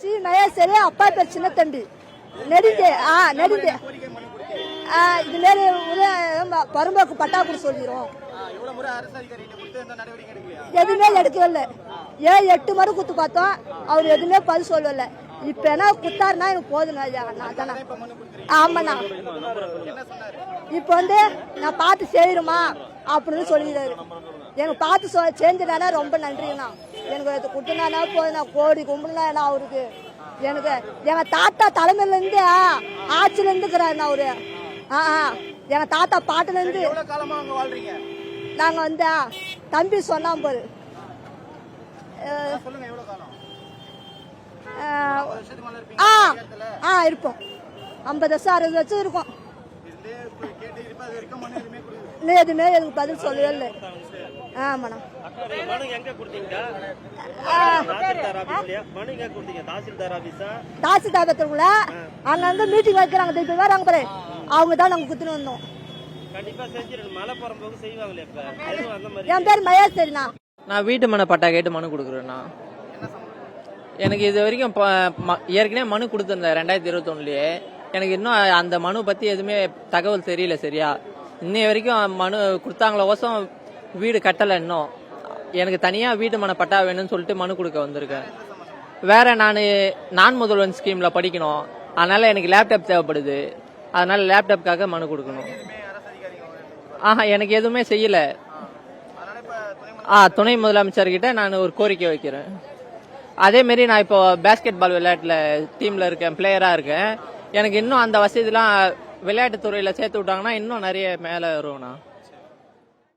சரி அப்பா பேர் சின்ன தம்பி நெடுந்தே நெடுந்தே இது மாரி பரும்பாக்கு பட்டா கூட சொல்லிடும் எதுவுமே எடுக்கவே இல்லை 7-8 முறை குத்து பார்த்தோம் அவர் எதுவுமே பதில் சொல்லல இப்ப என்ன குத்தாருன்னா எனக்கு போதுண்ணா ஆமாண்ணா இப்ப நான் பார்த்து செய்யணுமா அப்படின்னு சொல்லிடுறாரு எனக்கு பார்த்து செஞ்சுனா ரொம்ப நன்றிண்ணா எனக்கு குத்துனா போதுண்ணா கோடி கும்பிடுனா அவருக்கு எனக்கு எங்க தாத்தா தலைமையில இருந்து ஆட்சியில இருந்துக்கிறாருண்ணா அவரு எங்க தாத்தா பாட்டுல இருந்து நாங்க தம்பி சொன்னா பாரு இருப்போம் 50 வருஷம் 60 வருஷம் இருக்கும் எதுவுமே எனக்கு பதில் சொல்லவே இல்லை ஆமாண்ணா தாசில்தாரத்துக்குள்ள அங்க மீட்டிங் வைக்கிறாங்க திருப்பி வராங்க பாரு அவங்க தான் நாங்க குத்துன்னு வந்தோம் என் பேர் மகேஷ் சரிண்ணா நான் வீட்டு மனை பட்டா கேட்டு மனு கொடுக்குறேண்ணா எனக்கு இது வரைக்கும் ஏற்கனவே மனு கொடுத்துருந்தேன் 2021லயே எனக்கு இன்னும் அந்த மனு பத்தி எதுவுமே தகவல் தெரியல சரியா இன்னைய வரைக்கும் மனு கொடுத்தாங்கள ஓசம் வீடு கட்டலை இன்னும் எனக்கு தனியா வீட்டு மனை பட்டா வேணும்னு சொல்லிட்டு மனு கொடுக்க வந்திருக்கேன் வேற நான் முதல்வன் ஸ்கீம்ல படிக்கணும் அதனால எனக்கு லேப்டாப் தேவைப்படுது அதனால லேப்டாப்காக மனு கொடுக்கணும் எனக்கு எதுவுமே செய்யல துணை முதலமைச்சர்கிட்ட நான் ஒரு கோரிக்கை வைக்கிறேன் அதே மாதிரி நான் இப்போ பேஸ்கெட் பால் விளையாட்டுல டீம்ல இருக்கேன் பிளேயரா இருக்கேன் எனக்கு இன்னும் அந்த வசதிலாம் விளையாட்டு துறையில சேர்த்து விட்டாங்கன்னா இன்னும் நிறைய மேல வரும்ண்ணா